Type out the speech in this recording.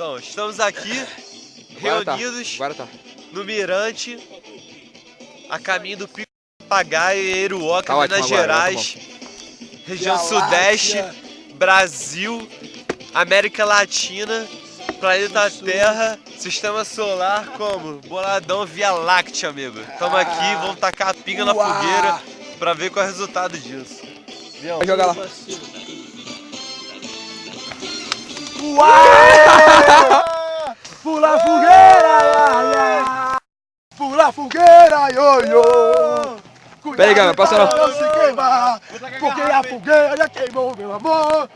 Então, estamos aqui reunidos no Mirante, a caminho do Pico do Papagaio em Eruoca, Minas Gerais, região Sudeste, Brasil, América Latina, planeta Terra, Sistema Solar, como? Boladão Via Láctea, amigo. Estamos aqui, vamos tacar a pinga na fogueira pra ver qual é o resultado disso. Vai jogar lá. Pula a fogueira, pula a fogueira, ioiô. Pega aí, passa lá. Não se queimar, porque a fogueira já queimou meu amor.